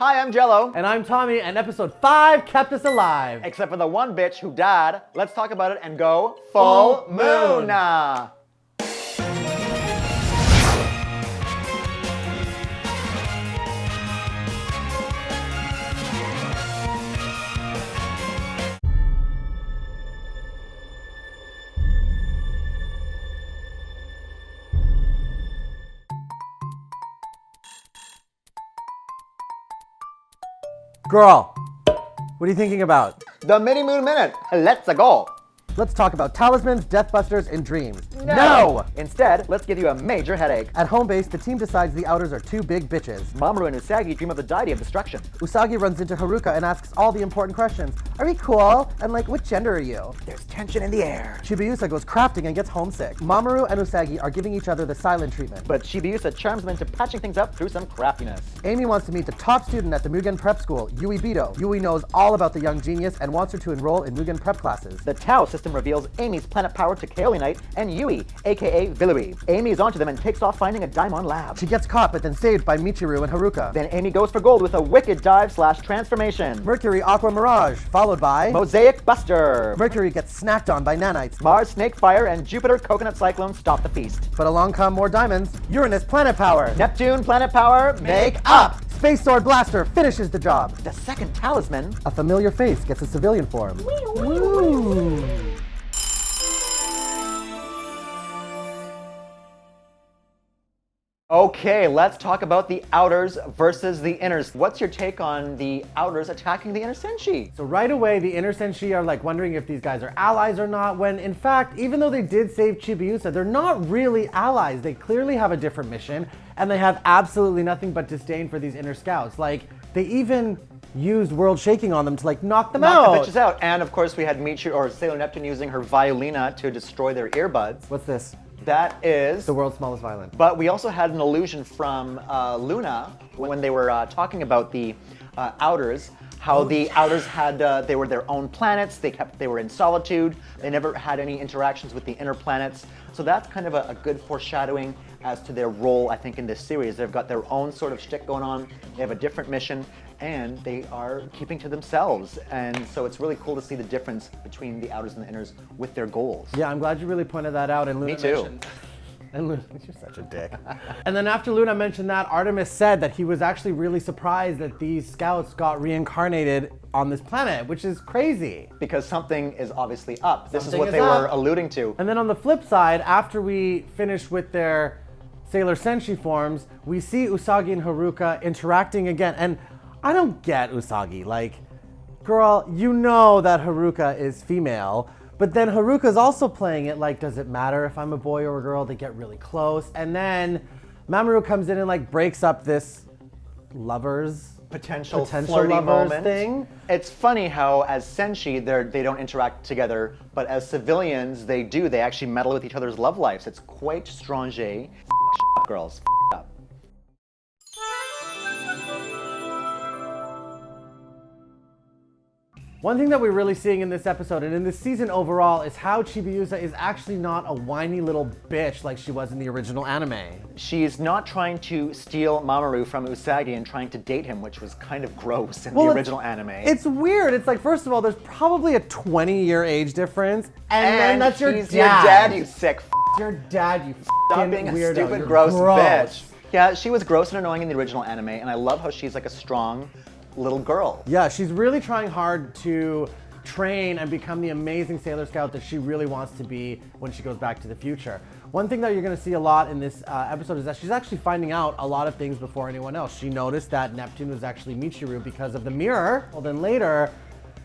Hi, I'm Jello. And I'm Tommy, and episode 5 kept us alive. Except for the one bitch who died. Let's talk about it and go full moon. Girl, what are you thinking about? The Mini Moon Minute. Let's go. Let's talk about talismans, deathbusters, and dreams. No! Instead, let's give you a major headache. At home base, the team decides the outers are two big bitches. Mamoru and Usagi dream of the deity of destruction. Usagi runs into Haruka and asks all the important questions. Are we cool? And what gender are you? There's tension in the air. Chibiusa goes crafting and gets homesick. Mamoru and Usagi are giving each other the silent treatment. But Chibiusa charms them into patching things up through some craftiness. Amy wants to meet the top student at the Mugen Prep School, Yui Bito. Yui knows all about the young genius and wants her to enroll in Mugen Prep classes. The Tau system reveals Amy's planet power to Kaolinite and Yui, aka Vilui. Amy is onto them and takes off finding a Daimon lab. She gets caught but then saved by Michiru and Haruka. Then Amy goes for gold with a wicked dive/transformation. Mercury Aqua Mirage, followed by Mosaic Buster. Mercury gets snacked on by nanites. Mars Snake Fire and Jupiter Coconut Cyclone stop the feast. But along come more diamonds. Uranus Planet Power. Neptune Planet Power, make up. Space Sword Blaster finishes the job. The second talisman. A familiar face gets a civilian form. Woo. Okay, let's talk about the outers versus the inners. What's your take on the outers attacking the inner senshi? So right away, the inner senshi are wondering if these guys are allies or not, when in fact, even though they did save Chibiusa, they're not really allies. They clearly have a different mission, and they have absolutely nothing but disdain for these inner scouts. They even used world shaking on them to knock them out. Knock the bitches out. And of course, we had Michiru or Sailor Neptune using her violina to destroy their earbuds. What's this? That is the world's smallest violin. But we also had an illusion from Luna when they were talking about the outers, how the outers had they were their own planets. They were in solitude. They never had any interactions with the inner planets. So that's kind of a good foreshadowing as to their role, I think, in this series. They've got their own sort of shtick going on. They have a different mission, and they are keeping to themselves. And so it's really cool to see the difference between the outers and the inners with their goals. Yeah, I'm glad you really pointed that out. And Luna Me too. mentioned. And Luna, you're such a dick. And then after Luna mentioned that, Artemis said that he was actually really surprised that these scouts got reincarnated on this planet, which is crazy. Because something is obviously up. This is Something what is they were up. alluding to. And then on the flip side, after we finish with their Sailor Senshi forms, we see Usagi and Haruka interacting again. And I don't get Usagi. Girl, you know that Haruka is female, but then Haruka's also playing it does it matter if I'm a boy or a girl? They get really close. And then Mamoru comes in and breaks up this potential flirty lovers moment thing. It's funny how as senshi they don't interact together, but as civilians they do. They actually meddle with each other's love lives. It's quite strange. Up, girls. Up. One thing that we're really seeing in this episode and in this season overall is how Chibiusa is actually not a whiny little bitch like she was in the original anime. She's not trying to steal Mamoru from Usagi and trying to date him, which was kind of gross in the original anime. It's weird. It's first of all, there's probably a 20-year age difference, and then that's your he's dad. your dad, you sick Your dad, you Stop being weirdo. a stupid, You're gross bitch. Yeah, she was gross and annoying in the original anime, and I love how she's a strong little girl. Yeah, she's really trying hard to train and become the amazing Sailor Scout that she really wants to be when she goes back to the future. One thing that you're going to see a lot in this episode is that she's actually finding out a lot of things before anyone else. She noticed that Neptune was actually Michiru because of the mirror. Well, then later,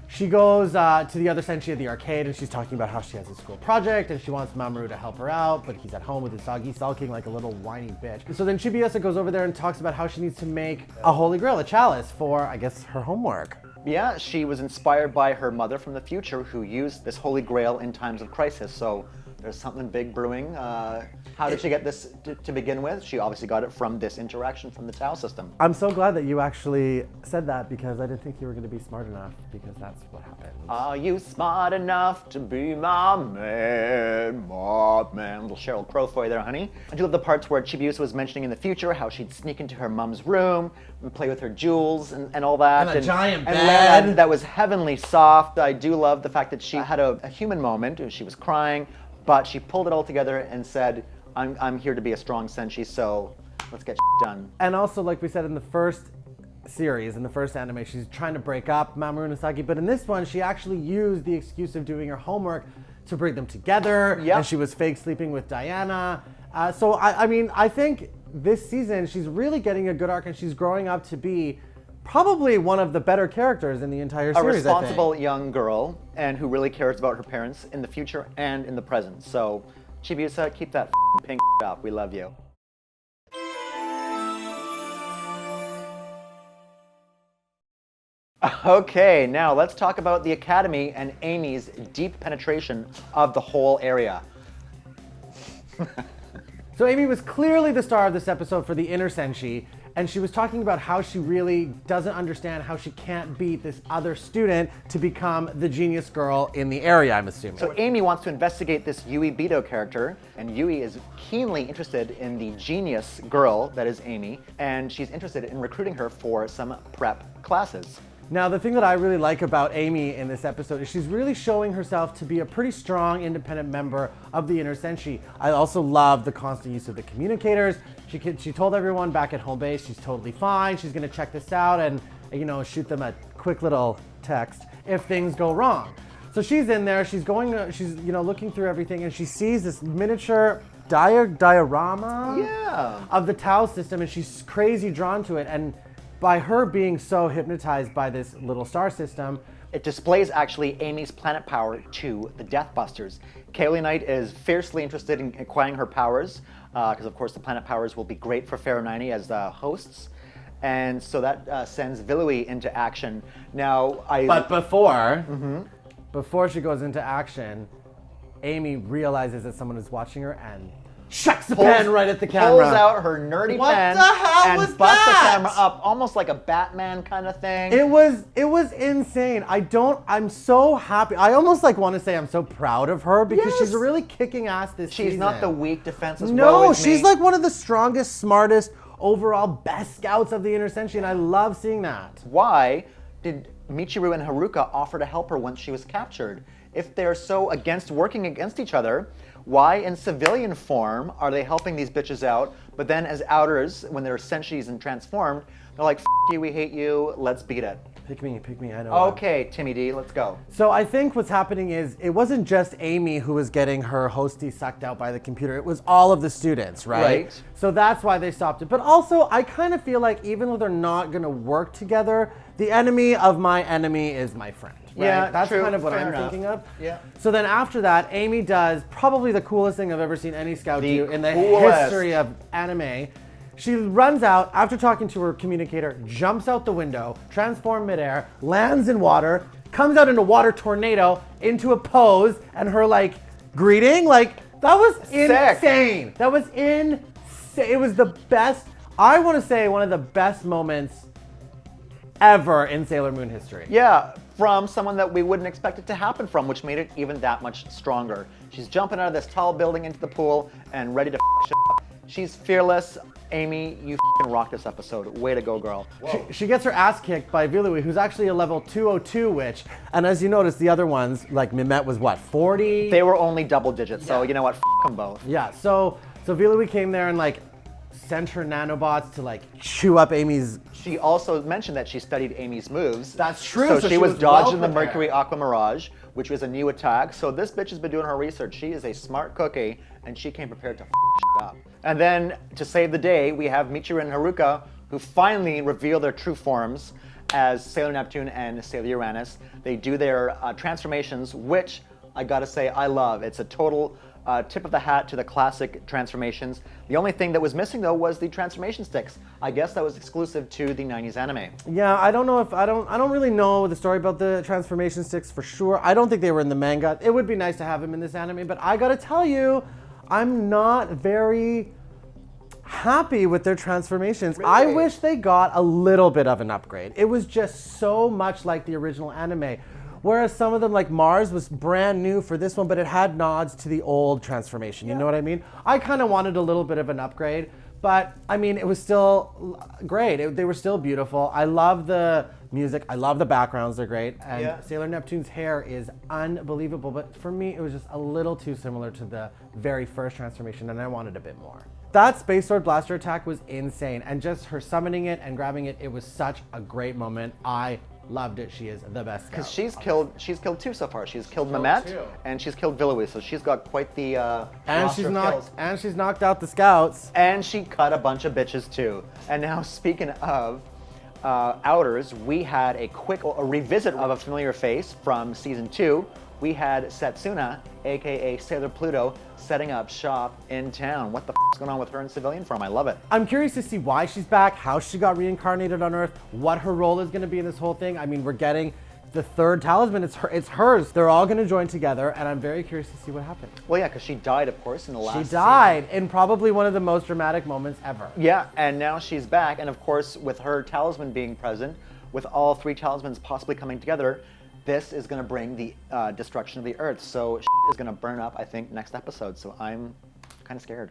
she goes to the other senshi at the arcade and she's talking about how she has a school project and she wants Mamoru to help her out, but he's at home with Usagi sulking like a little whiny bitch. So then Chibiusa goes over there and talks about how she needs to make a holy grail, a chalice, for, I guess, her homework. Yeah, she was inspired by her mother from the future who used this holy grail in times of crisis. So There's something big brewing. How did she get this to begin with? She obviously got it from this interaction from the Tau system. I'm so glad that you actually said that because I didn't think you were going to be smart enough because that's what happened. Are you smart enough to be my man, my man? Little Sheryl Crow for you there, honey. I do love the parts where Chibiusa was mentioning in the future how she'd sneak into her mom's room and play with her jewels and all that. And a giant and bed. that was heavenly soft. I do love the fact that she had a human moment. She was crying, but she pulled it all together and said, I'm here to be a strong senshi, so let's get done. And also, like we said in the first series, in the first anime, she's trying to break up Mamoru and Usagi, but in this one, she actually used the excuse of doing her homework to bring them together, and she was fake sleeping with Diana. So, I mean, I think this season, she's really getting a good arc, and she's growing up to be probably one of the better characters in the entire series, A responsible young girl, and who really cares about her parents in the future and in the present. So, Chibiusa, keep that pink up. We love you. Okay, now let's talk about the Academy and Amy's deep penetration of the whole area. So Amy was clearly the star of this episode for the inner senshi, and she was talking about how she really doesn't understand how she can't beat this other student to become the genius girl in the area, I'm assuming. So Amy wants to investigate this Yui Bito character, and Yui is keenly interested in the genius girl that is Amy, and she's interested in recruiting her for some prep classes. Now, the thing that I really like about Amy in this episode is she's really showing herself to be a pretty strong, independent member of the inner senshi. I also love the constant use of the communicators. She told everyone back at home base she's totally fine. She's going to check this out and, you know, shoot them a quick little text if things go wrong. So she's in there. She's looking through everything, and she sees this miniature diorama of the Tau system, and she's crazy drawn to it. And by her being so hypnotized by this little star system, it displays actually Amy's planet power to the Deathbusters. Kaolinite is fiercely interested in acquiring her powers, because of course the planet powers will be great for Farinite as hosts. And so that sends Vilui into action. But before she goes into action, Amy realizes that someone is watching her and chucks the pen right at the camera. Pulls out her nerdy pen and busts the camera up, almost like a Batman kind of thing. It was insane. I'm so happy. I almost want to say I'm so proud of her because she's really kicking ass this season. She's not the weak, defenseless. No, she's like one of the strongest, smartest, overall best scouts of the inner senshi, and I love seeing that. Why did Michiru and Haruka offer to help her once she was captured? If they're so working against each other, why in civilian form are they helping these bitches out, but then as outers, when they're senshis and transformed, they're like, F you, we hate you, let's beat it. Pick me, I know. Okay, Timmy D, let's go. So I think what's happening is it wasn't just Amy who was getting her hostie sucked out by the computer. It was all of the students, right? So that's why they stopped it. But also, I kind of feel like even though they're not going to work together, the enemy of my enemy is my friend. Right? Yeah, that's true. kind of what Fair I'm enough. thinking of. Yeah. So then after that, Amy does probably the coolest thing I've ever seen any scout do in the coolest history of anime. She runs out after talking to her communicator, jumps out the window, transforms midair, lands in water, comes out in a water tornado into a pose, and her greeting, that was insane. That was insane. It was the best. I want to say one of the best moments ever in Sailor Moon history. Yeah, from someone that we wouldn't expect it to happen from, which made it even that much stronger. She's jumping out of this tall building into the pool and ready to shit up. She's fearless. Amy, you rocked this episode. Way to go, girl. She gets her ass kicked by Vilui, who's actually a level 202 witch. And as you notice, the other ones, like Mimette was what, 40? They were only double digits, so you know what, them both. Yeah, so Vilui came there and sent her nanobots to chew up Amy's. She also mentioned that she studied Amy's moves. That's true. So she was dodging the Mercury Aqua Mirage, which was a new attack. So this bitch has been doing her research. She is a smart cookie, and she came prepared to shit up. And then to save the day, we have Michiru and Haruka, who finally reveal their true forms as Sailor Neptune and Sailor Uranus. They do their transformations, which I gotta say I love. It's a total tip of the hat to the classic transformations. The only thing that was missing though was the transformation sticks. I guess that was exclusive to the 90s anime. Yeah, I don't know if I don't really know the story about the transformation sticks for sure. I don't think they were in the manga. It would be nice to have them in this anime, but I gotta tell you, I'm not very happy with their transformations. Really? I wish they got a little bit of an upgrade. It was just so much like the original anime. Whereas some of them, like Mars, was brand new for this one, but it had nods to the old transformation. You know what I mean? I kind of wanted a little bit of an upgrade, but I mean, it was still great. They were still beautiful. I love the music. I love the backgrounds. They're great. And Sailor Neptune's hair is unbelievable. But for me, it was just a little too similar to the very first transformation, and I wanted a bit more. That Space Sword Blaster attack was insane. And just her summoning it and grabbing it, it was such a great moment. I loved it. She is the best. Because she's killed two so far. She's killed Mamet and she's killed Villowy, so she's got quite the roster of kills. And she's knocked out the scouts. And she cut a bunch of bitches too. And now speaking of outers, we had a revisit of a familiar face from season 2. We had Setsuna, aka Sailor Pluto, setting up shop in town. What the is going on with her in civilian form? I love it. I'm curious to see why she's back, how she got reincarnated on Earth, what her role is going to be in this whole thing. I mean, we're getting the third talisman. It's hers. They're all going to join together, and I'm very curious to see what happens. Well, yeah, because she died, of course, in the last season. She died in probably one of the most dramatic moments ever. Yeah, and now she's back, and of course, with her talisman being present, with all 3 talismans possibly coming together, this is going to bring the destruction of the Earth. So is going to burn up, I think, next episode. So I'm kind of scared.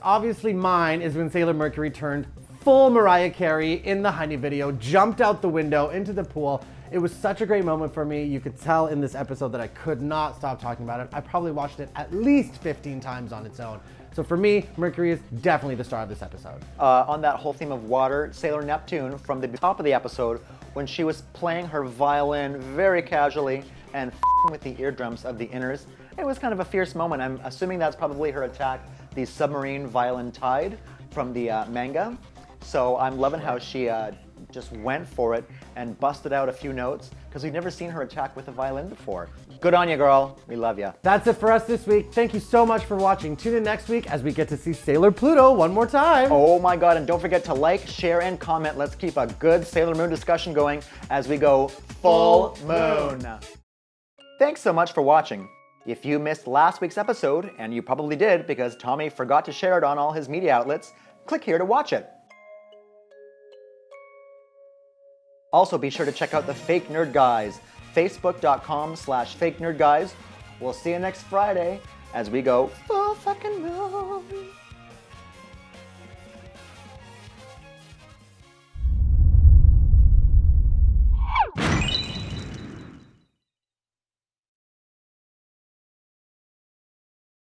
Obviously mine is when Sailor Mercury turned full Mariah Carey in the Honey video, jumped out the window into the pool. It was such a great moment for me. You could tell in this episode that I could not stop talking about it. I probably watched it at least 15 times on its own. So for me, Mercury is definitely the star of this episode. On that whole theme of water, Sailor Neptune, from the top of the episode, when she was playing her violin very casually and with the eardrums of the inners, it was kind of a fierce moment. I'm assuming that's probably her attack, the submarine violin tide from the manga. So I'm loving how she just went for it and busted out a few notes, because we've never seen her attack with a violin before. Good on you, girl. We love you. That's it for us this week. Thank you so much for watching. Tune in next week as we get to see Sailor Pluto one more time. Oh my God, and don't forget to like, share, and comment. Let's keep a good Sailor Moon discussion going as we go full moon. Thanks so much for watching. If you missed last week's episode, and you probably did because Tommy forgot to share it on all his media outlets, click here to watch it. Also, be sure to check out the Fake Nerd Guys, facebook.com/fakenerdguys. We'll see you next Friday as we go full fucking moon.